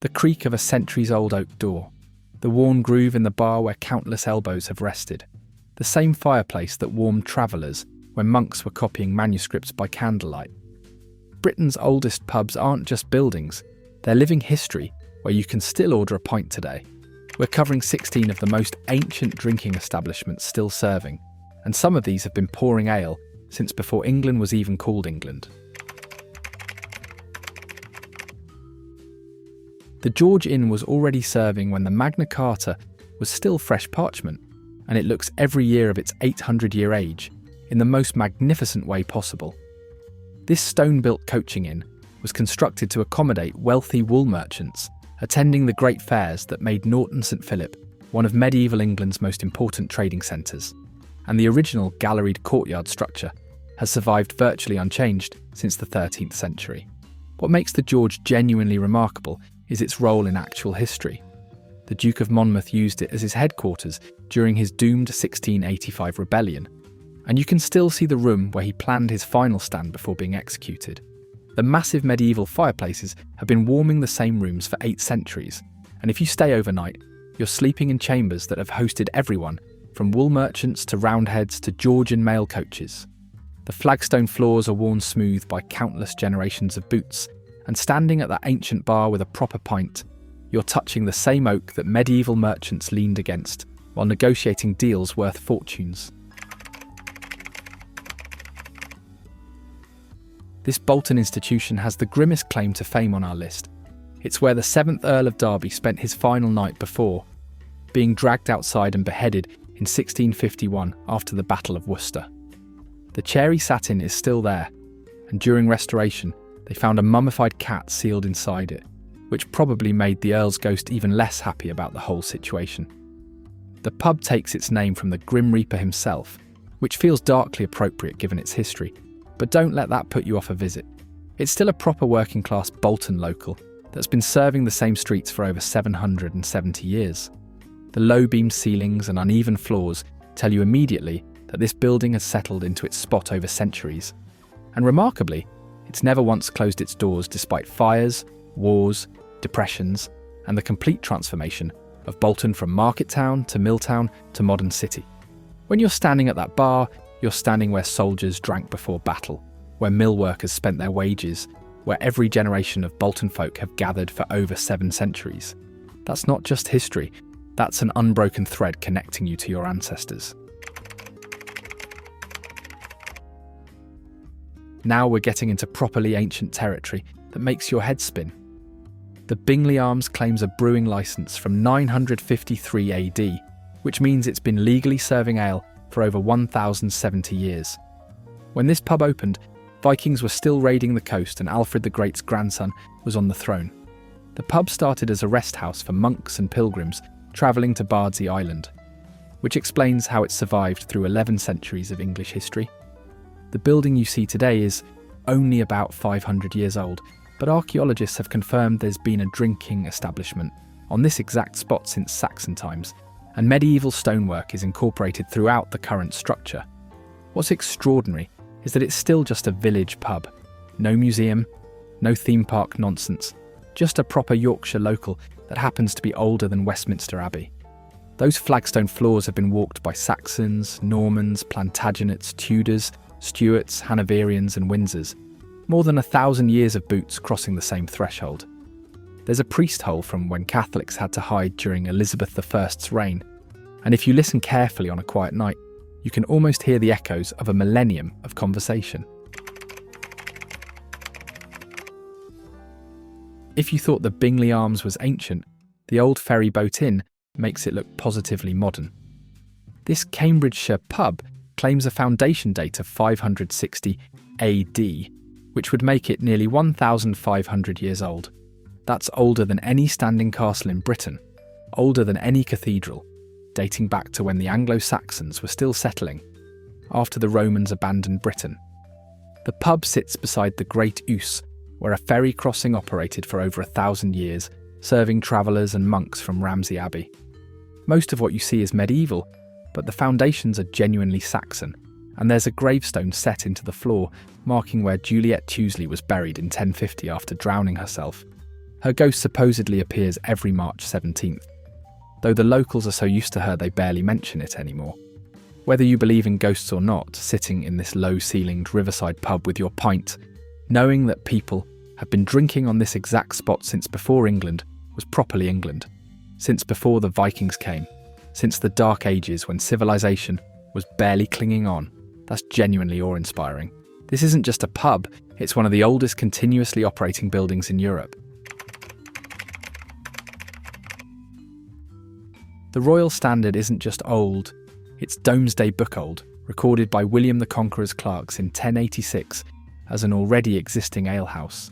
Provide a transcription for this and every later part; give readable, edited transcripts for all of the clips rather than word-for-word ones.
The creak of a centuries-old oak door, the worn groove in the bar where countless elbows have rested, the same fireplace that warmed travellers when monks were copying manuscripts by candlelight. Britain's oldest pubs aren't just buildings, they're living history where you can still order a pint today. We're covering 16 of the most ancient drinking establishments still serving, and some of these have been pouring ale since before England was even called England. The George Inn was already serving when the Magna Carta was still fresh parchment, and it looks every year of its 800-year age in the most magnificent way possible. This stone-built coaching inn was constructed to accommodate wealthy wool merchants attending the great fairs that made Norton St Philip one of medieval England's most important trading centres, and the original galleried courtyard structure has survived virtually unchanged since the 13th century. What makes the George genuinely remarkable is its role in actual history. The Duke of Monmouth used it as his headquarters during his doomed 1685 rebellion, and you can still see the room where he planned his final stand before being executed. The massive medieval fireplaces have been warming the same rooms for 8 centuries, and if you stay overnight, you're sleeping in chambers that have hosted everyone from wool merchants to roundheads to Georgian mail coaches. The flagstone floors are worn smooth by countless generations of boots, and standing at that ancient bar with a proper pint, you're touching the same oak that medieval merchants leaned against while negotiating deals worth fortunes. This Bolton institution has the grimmest claim to fame on our list. It's where the 7th Earl of Derby spent his final night before being dragged outside and beheaded in 1651 after the Battle of Worcester. The chair he sat in is still there, and during restoration, they found a mummified cat sealed inside it, which probably made the Earl's ghost even less happy about the whole situation. The pub takes its name from the Grim Reaper himself, which feels darkly appropriate given its history, but don't let that put you off a visit. It's still a proper working-class Bolton local that's been serving the same streets for over 770 years. The low-beamed ceilings and uneven floors tell you immediately that this building has settled into its spot over centuries. And remarkably, it's never once closed its doors despite fires, wars, depressions, and the complete transformation of Bolton from market town to mill town to modern city. When you're standing at that bar, you're standing where soldiers drank before battle, where mill workers spent their wages, where every generation of Bolton folk have gathered for over 7 centuries. That's not just history, that's an unbroken thread connecting you to your ancestors. Now we're getting into properly ancient territory that makes your head spin. The Bingley Arms claims a brewing licence from 953 AD, which means it's been legally serving ale for over 1,070 years. When this pub opened, Vikings were still raiding the coast and Alfred the Great's grandson was on the throne. The pub started as a rest house for monks and pilgrims travelling to Bardsey Island, which explains how it survived through 11 centuries of English history. The building you see today is only about 500 years old, but archaeologists have confirmed there's been a drinking establishment on this exact spot since Saxon times, and medieval stonework is incorporated throughout the current structure. What's extraordinary is that it's still just a village pub. No museum, no theme park nonsense, just a proper Yorkshire local that happens to be older than Westminster Abbey. Those flagstone floors have been walked by Saxons, Normans, Plantagenets, Tudors, Stuarts, Hanoverians and Windsors. More than 1,000 years of boots crossing the same threshold. There's a priest hole from when Catholics had to hide during Elizabeth I's reign, and if you listen carefully on a quiet night, you can almost hear the echoes of a millennium of conversation. If you thought the Bingley Arms was ancient, the Old Ferry Boat Inn makes it look positively modern. This Cambridgeshire pub claims a foundation date of 560 AD, which would make it nearly 1,500 years old. That's older than any standing castle in Britain, older than any cathedral, dating back to when the Anglo-Saxons were still settling, after the Romans abandoned Britain. The pub sits beside the Great Ouse, where a ferry crossing operated for over 1,000 years, serving travellers and monks from Ramsey Abbey. Most of what you see is medieval, but the foundations are genuinely Saxon, and there's a gravestone set into the floor, marking where Juliet Tuesley was buried in 1050 after drowning herself. Her ghost supposedly appears every March 17th, though the locals are so used to her they barely mention it anymore. Whether you believe in ghosts or not, sitting in this low-ceilinged riverside pub with your pint, knowing that people have been drinking on this exact spot since before England was properly England, since before the Vikings came, since the Dark Ages when civilization was barely clinging on, that's genuinely awe-inspiring. This isn't just a pub, it's one of the oldest continuously operating buildings in Europe. The Royal Standard isn't just old, it's Domesday Book old, recorded by William the Conqueror's clerks in 1086 as an already existing alehouse.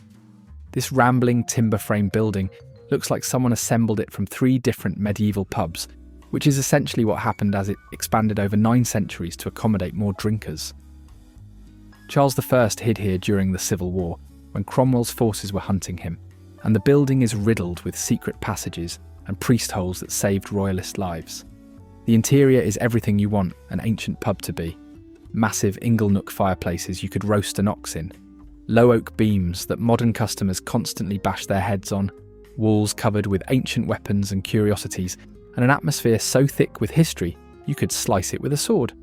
This rambling timber-frame building looks like someone assembled it from 3 different medieval pubs, which is essentially what happened as it expanded over 9 centuries to accommodate more drinkers. Charles I hid here during the Civil War, when Cromwell's forces were hunting him, and the building is riddled with secret passages and priest holes that saved royalist lives. The interior is everything you want an ancient pub to be. Massive inglenook fireplaces you could roast an ox in, low oak beams that modern customers constantly bash their heads on, walls covered with ancient weapons and curiosities, and an atmosphere so thick with history you could slice it with a sword.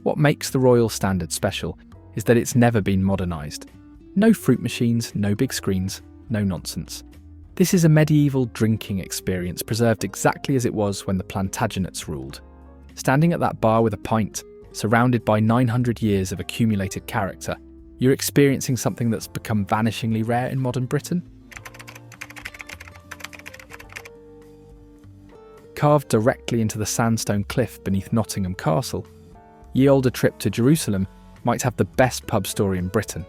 What makes the Royal Standard special is that it's never been modernised. No fruit machines, no big screens, no nonsense. This is a medieval drinking experience preserved exactly as it was when the Plantagenets ruled. Standing at that bar with a pint, surrounded by 900 years of accumulated character, you're experiencing something that's become vanishingly rare in modern Britain. Carved directly into the sandstone cliff beneath Nottingham Castle, Ye Olde Trip to Jerusalem might have the best pub story in Britain.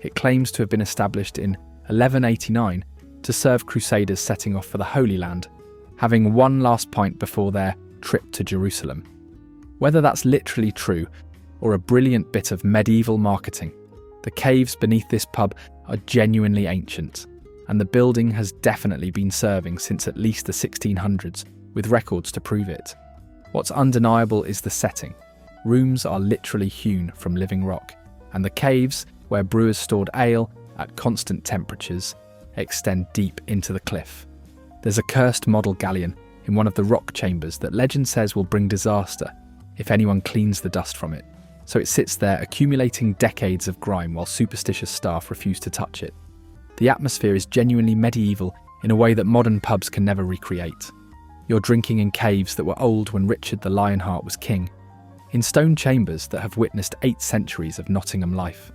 It claims to have been established in 1189 to serve crusaders setting off for the Holy Land, having one last pint before their trip to Jerusalem. Whether that's literally true or a brilliant bit of medieval marketing, the caves beneath this pub are genuinely ancient, and the building has definitely been serving since at least the 1600s, with records to prove it. What's undeniable is the setting. Rooms are literally hewn from living rock, and the caves, where brewers stored ale at constant temperatures, extend deep into the cliff. There's a cursed model galleon in one of the rock chambers that legend says will bring disaster if anyone cleans the dust from it, so it sits there accumulating decades of grime while superstitious staff refuse to touch it. The atmosphere is genuinely medieval in a way that modern pubs can never recreate. You're drinking in caves that were old when Richard the Lionheart was king, in stone chambers that have witnessed 8 centuries of Nottingham life.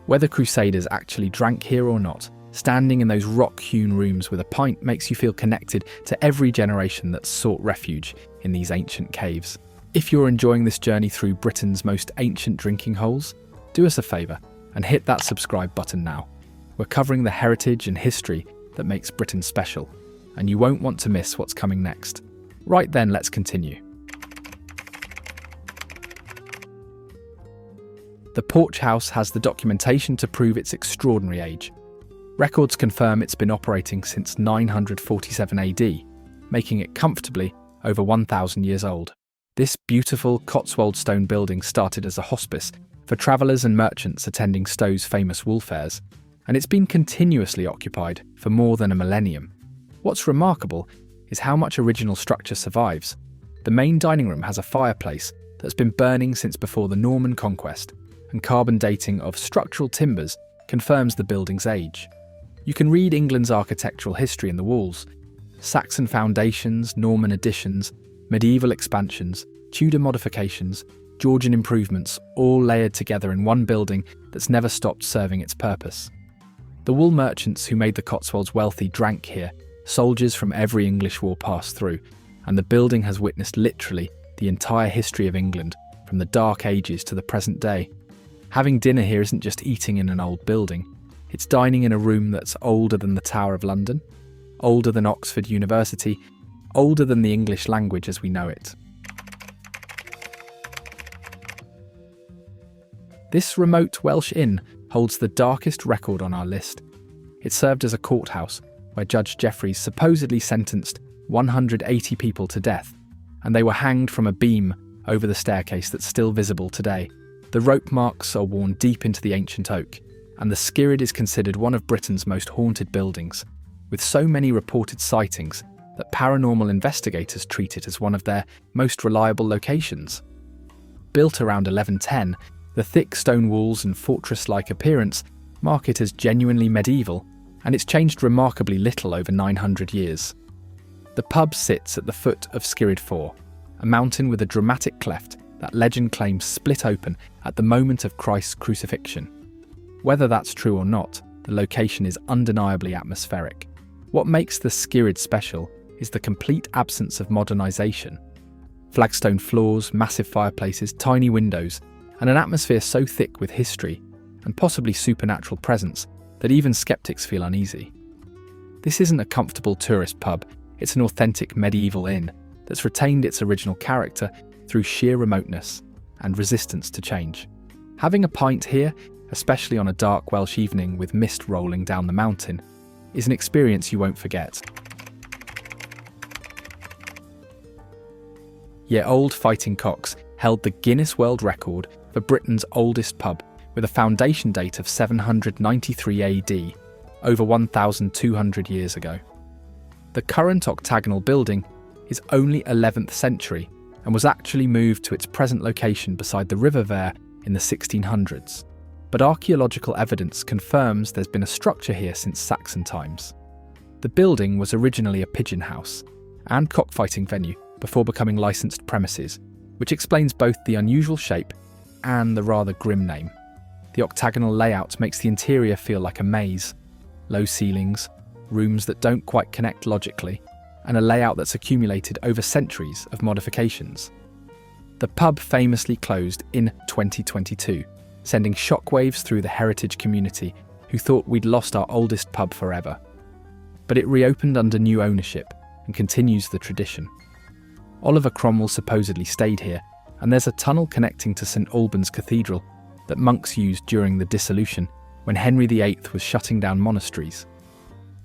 Whether crusaders actually drank here or not, standing in those rock-hewn rooms with a pint makes you feel connected to every generation that's sought refuge in these ancient caves. If you're enjoying this journey through Britain's most ancient drinking holes, do us a favour and hit that subscribe button now. We're covering the heritage and history that makes Britain special, and you won't want to miss what's coming next. Right then, let's continue. The Porch House has the documentation to prove its extraordinary age. Records confirm it's been operating since 947 AD, making it comfortably over 1,000 years old. This beautiful Cotswold stone building started as a hospice for travellers and merchants attending Stow's famous wool fairs, and it's been continuously occupied for more than a millennium. What's remarkable is how much original structure survives. The main dining room has a fireplace that's been burning since before the Norman conquest, and carbon dating of structural timbers confirms the building's age. You can read England's architectural history in the walls. Saxon foundations, Norman additions, medieval expansions, Tudor modifications, Georgian improvements, all layered together in one building that's never stopped serving its purpose. The wool merchants who made the Cotswolds wealthy drank here, soldiers from every English war passed through, and the building has witnessed literally the entire history of England, from the Dark Ages to the present day. Having dinner here isn't just eating in an old building, it's dining in a room that's older than the Tower of London, older than Oxford University, older than the English language as we know it. This remote Welsh inn holds the darkest record on our list. It served as a courthouse where Judge Jeffreys supposedly sentenced 180 people to death, and they were hanged from a beam over the staircase that's still visible today. The rope marks are worn deep into the ancient oak, and the Skirrid is considered one of Britain's most haunted buildings, with so many reported sightings that paranormal investigators treat it as one of their most reliable locations. Built around 1110, the thick stone walls and fortress-like appearance mark it as genuinely medieval, and it's changed remarkably little over 900 years. The pub sits at the foot of Skirrid Mountain, a mountain with a dramatic cleft that legend claims split open at the moment of Christ's crucifixion. Whether that's true or not, the location is undeniably atmospheric. What makes the Skirrid special is the complete absence of modernisation. Flagstone floors, massive fireplaces, tiny windows, and an atmosphere so thick with history and possibly supernatural presence that even skeptics feel uneasy. This isn't a comfortable tourist pub, it's an authentic medieval inn that's retained its original character through sheer remoteness and resistance to change. Having a pint here, especially on a dark Welsh evening with mist rolling down the mountain, is an experience you won't forget. Old Fighting Cocks held the Guinness World Record for Britain's oldest pub with a foundation date of 793 AD, over 1,200 years ago. The current octagonal building is only 11th century and was actually moved to its present location beside the River Vere in the 1600s. But archaeological evidence confirms there's been a structure here since Saxon times. The building was originally a pigeon house and cockfighting venue before becoming licensed premises, which explains both the unusual shape and the rather grim name. The octagonal layout makes the interior feel like a maze. Low ceilings, rooms that don't quite connect logically, and a layout that's accumulated over centuries of modifications. The pub famously closed in 2022, sending shockwaves through the heritage community who thought we'd lost our oldest pub forever. But it reopened under new ownership and continues the tradition. Oliver Cromwell supposedly stayed here, and there's a tunnel connecting to St Albans Cathedral that monks used during the dissolution when Henry VIII was shutting down monasteries.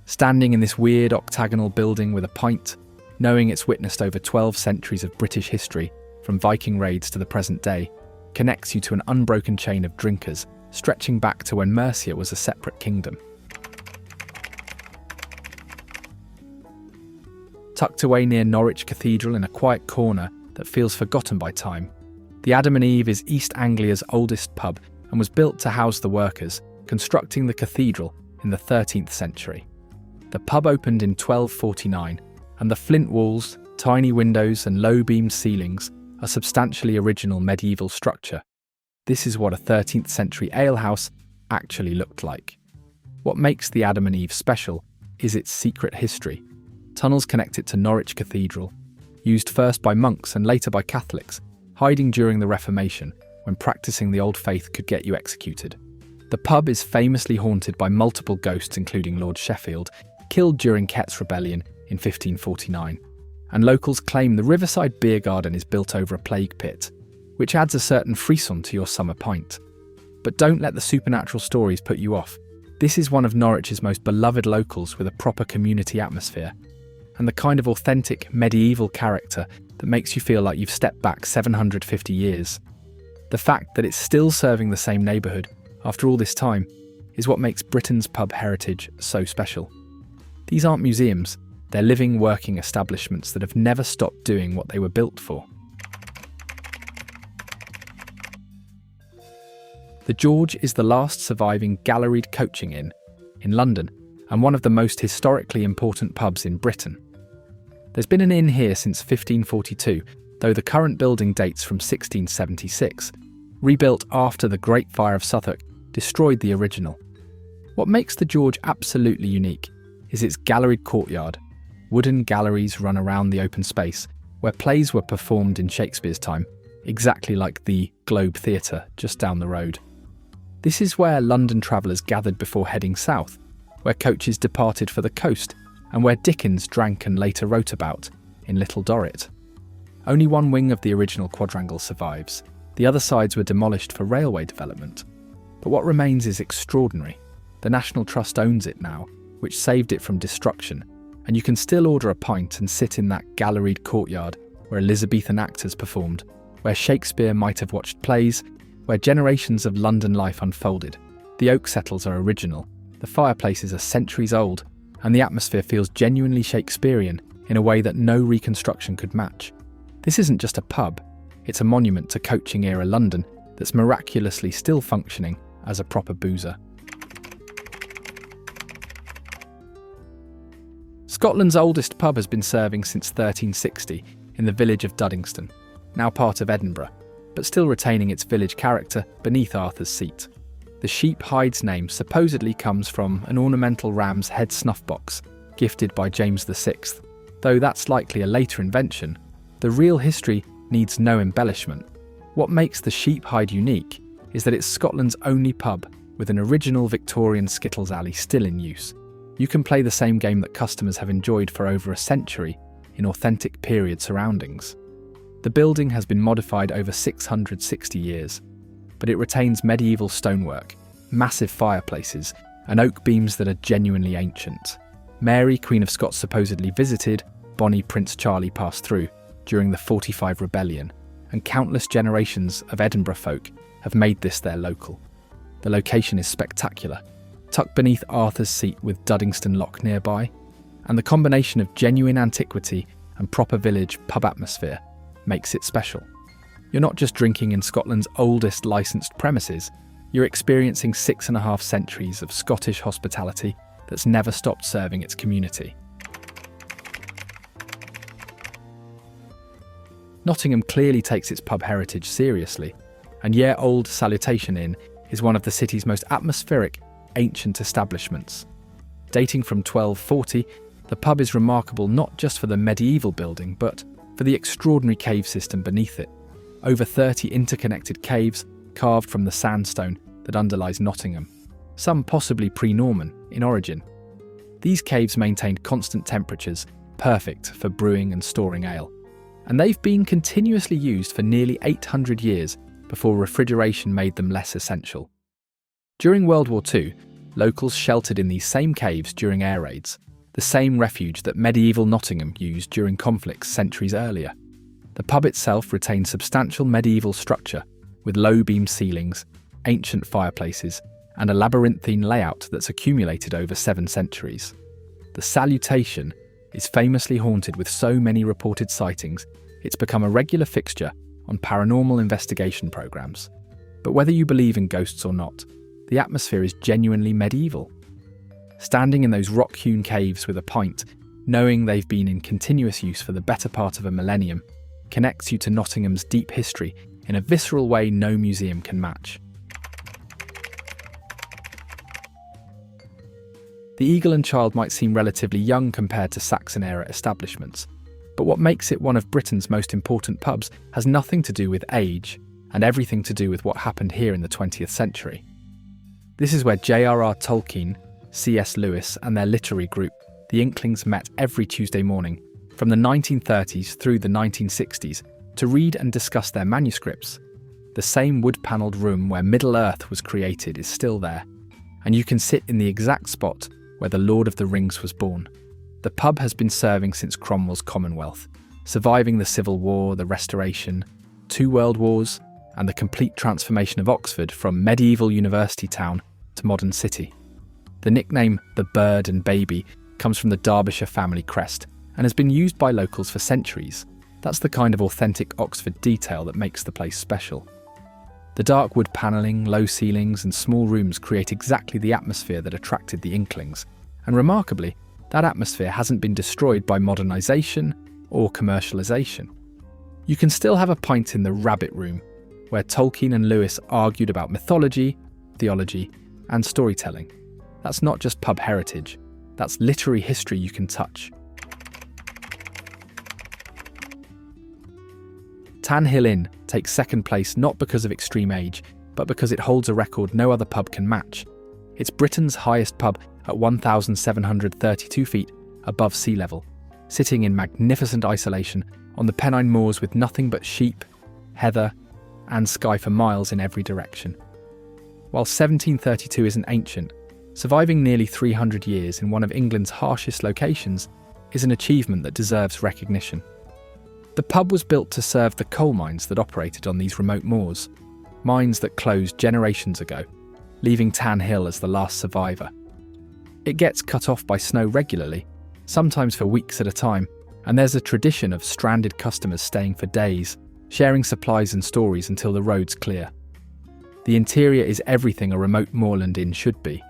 Standing in this weird octagonal building with a pint, knowing it's witnessed over 12 centuries of British history, from Viking raids to the present day, connects you to an unbroken chain of drinkers stretching back to when Mercia was a separate kingdom. Tucked away near Norwich Cathedral in a quiet corner that feels forgotten by time, the Adam and Eve is East Anglia's oldest pub and was built to house the workers constructing the cathedral in the 13th century. The pub opened in 1249, and the flint walls, tiny windows and low-beamed ceilings are substantially original medieval structure. This is what a 13th century alehouse actually looked like. What makes the Adam and Eve special is its secret history. Tunnels connect it to Norwich Cathedral, used first by monks and later by Catholics, hiding during the Reformation when practicing the old faith could get you executed. The pub is famously haunted by multiple ghosts, including Lord Sheffield, killed during Kett's Rebellion in 1549, and locals claim the riverside beer garden is built over a plague pit, which adds a certain frisson to your summer pint. But don't let the supernatural stories put you off. This is one of Norwich's most beloved locals with a proper community atmosphere, and the kind of authentic medieval character that makes you feel like you've stepped back 750 years. The fact that it's still serving the same neighbourhood after all this time is what makes Britain's pub heritage so special. These aren't museums, they're living, working establishments that have never stopped doing what they were built for. The George is the last surviving galleried coaching inn in London and one of the most historically important pubs in Britain. There's been an inn here since 1542, though the current building dates from 1676, rebuilt after the Great Fire of Suffolk destroyed the original. What makes the George absolutely unique is its galleried courtyard. Wooden galleries run around the open space, where plays were performed in Shakespeare's time, exactly like the Globe Theatre just down the road. This is where London travellers gathered before heading south, where coaches departed for the coast, and where Dickens drank and later wrote about in Little Dorrit. Only one wing of the original quadrangle survives. The other sides were demolished for railway development. But what remains is extraordinary. The National Trust owns it now, which saved it from destruction, and you can still order a pint and sit in that galleried courtyard where Elizabethan actors performed, where Shakespeare might have watched plays, where generations of London life unfolded. The oak settles are original, the fireplaces are centuries old, and the atmosphere feels genuinely Shakespearean in a way that no reconstruction could match. This isn't just a pub, it's a monument to coaching-era London that's miraculously still functioning as a proper boozer. Scotland's oldest pub has been serving since 1360 in the village of Duddingston, now part of Edinburgh, but still retaining its village character beneath Arthur's Seat. The Sheep Heid's name supposedly comes from an ornamental ram's head snuff box gifted by James VI. Though that's likely a later invention, the real history needs no embellishment. What makes the Sheep Heid unique is that it's Scotland's only pub with an original Victorian Skittles alley still in use. You can play the same game that customers have enjoyed for over a century in authentic period surroundings. The building has been modified over 660 years, but it retains medieval stonework, massive fireplaces, and oak beams that are genuinely ancient. Mary, Queen of Scots, supposedly visited, Bonnie Prince Charlie passed through during the 45 Rebellion, and countless generations of Edinburgh folk have made this their local. The location is spectacular, tucked beneath Arthur's Seat with Duddingston Loch nearby, and the combination of genuine antiquity and proper village pub atmosphere makes it special. You're not just drinking in Scotland's oldest licensed premises, you're experiencing 6.5 centuries of Scottish hospitality that's never stopped serving its community. Nottingham clearly takes its pub heritage seriously, and Olde Salutation Inn is one of the city's most atmospheric, ancient establishments. Dating from 1240, the pub is remarkable not just for the medieval building, but for the extraordinary cave system beneath it. Over 30 interconnected caves carved from the sandstone that underlies Nottingham, some possibly pre-Norman in origin. These caves maintained constant temperatures, perfect for brewing and storing ale, and they've been continuously used for nearly 800 years before refrigeration made them less essential. During World War II, locals sheltered in these same caves during air raids, the same refuge that medieval Nottingham used during conflicts centuries earlier. The pub itself retained substantial medieval structure with low-beam ceilings, ancient fireplaces, and a labyrinthine layout that's accumulated over 7 centuries. The Salutation is famously haunted with so many reported sightings, it's become a regular fixture on paranormal investigation programs. But whether you believe in ghosts or not, the atmosphere is genuinely medieval. Standing in those rock-hewn caves with a pint, knowing they've been in continuous use for the better part of a millennium, connects you to Nottingham's deep history in a visceral way no museum can match. The Eagle and Child might seem relatively young compared to Saxon-era establishments, but what makes it one of Britain's most important pubs has nothing to do with age and everything to do with what happened here in the 20th century. This is where J.R.R. Tolkien, C.S. Lewis and their literary group, the Inklings, met every Tuesday morning from the 1930s through the 1960s to read and discuss their manuscripts. The same wood-panelled room where Middle-earth was created is still there, and you can sit in the exact spot where the Lord of the Rings was born. The pub has been serving since Cromwell's Commonwealth, surviving the Civil War, the Restoration, 2 World Wars, and the complete transformation of Oxford from medieval university town to modern city. The nickname the Bird and Baby comes from the Derbyshire family crest and has been used by locals for centuries. That's the kind of authentic Oxford detail that makes the place special. The dark wood panelling, low ceilings and small rooms create exactly the atmosphere that attracted the Inklings, and remarkably, that atmosphere hasn't been destroyed by modernisation or commercialisation. You can still have a pint in the Rabbit Room, where Tolkien and Lewis argued about mythology, theology and storytelling. That's not just pub heritage, that's literary history you can touch. Tan Hill Inn takes second place not because of extreme age, but because it holds a record no other pub can match. It's Britain's highest pub at 1,732 feet above sea level, sitting in magnificent isolation on the Pennine Moors with nothing but sheep, heather, and sky for miles in every direction. While 1732 isn't ancient, surviving nearly 300 years in one of England's harshest locations is an achievement that deserves recognition. The pub was built to serve the coal mines that operated on these remote moors, mines that closed generations ago, leaving Tan Hill as the last survivor. It gets cut off by snow regularly, sometimes for weeks at a time, and there's a tradition of stranded customers staying for days, sharing supplies and stories until the road's clear. The interior is everything a remote moorland inn should be.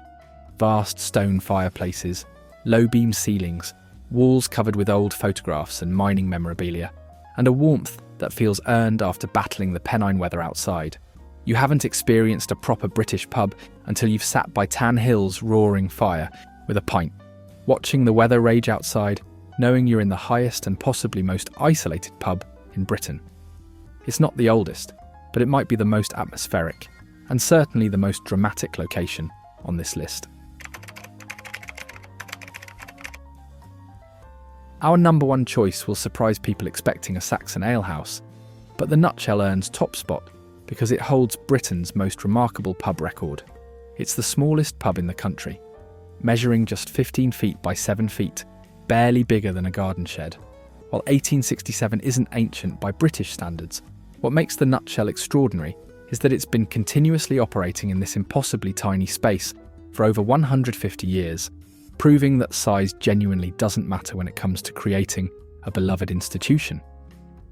Vast stone fireplaces, low-beam ceilings, walls covered with old photographs and mining memorabilia, and a warmth that feels earned after battling the Pennine weather outside. You haven't experienced a proper British pub until you've sat by Tan Hill's roaring fire with a pint, watching the weather rage outside, knowing you're in the highest and possibly most isolated pub in Britain. It's not the oldest, but it might be the most atmospheric, and certainly the most dramatic location on this list. Our number one choice will surprise people expecting a Saxon alehouse, but the Nutshell earns top spot because it holds Britain's most remarkable pub record. It's the smallest pub in the country, measuring just 15 feet by 7 feet, barely bigger than a garden shed. While 1867 isn't ancient by British standards, what makes the Nutshell extraordinary is that it's been continuously operating in this impossibly tiny space for over 150 years, proving that size genuinely doesn't matter when it comes to creating a beloved institution.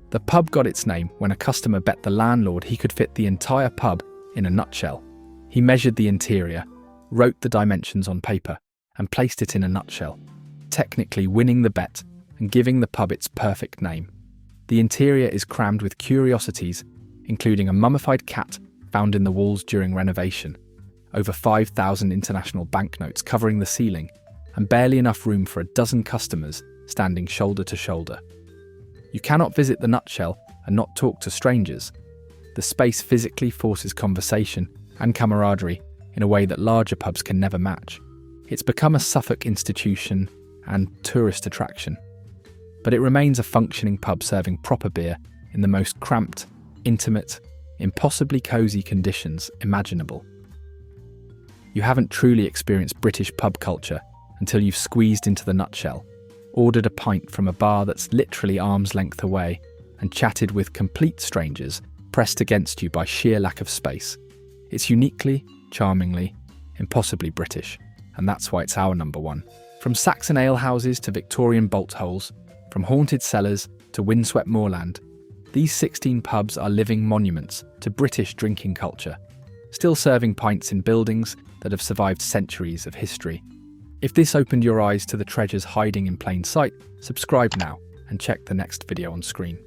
The pub got its name when a customer bet the landlord he could fit the entire pub in a nutshell. He measured the interior, wrote the dimensions on paper, and placed it in a nutshell, technically winning the bet and giving the pub its perfect name. The interior is crammed with curiosities, including a mummified cat found in the walls during renovation, over 5,000 international banknotes covering the ceiling, and barely enough room for a dozen customers standing shoulder to shoulder. You cannot visit the Nutshell and not talk to strangers. The space physically forces conversation and camaraderie in a way that larger pubs can never match. It's become a Suffolk institution and tourist attraction, but it remains a functioning pub serving proper beer in the most cramped, intimate, impossibly cosy conditions imaginable. You haven't truly experienced British pub culture until you've squeezed into the Nutshell, ordered a pint from a bar that's literally arm's length away, and chatted with complete strangers pressed against you by sheer lack of space. It's uniquely, charmingly, impossibly British, and that's why it's our number one. From Saxon alehouses to Victorian bolt holes, from haunted cellars to windswept moorland, these 16 pubs are living monuments to British drinking culture, still serving pints in buildings that have survived centuries of history. If this opened your eyes to the treasures hiding in plain sight, subscribe now and check the next video on screen.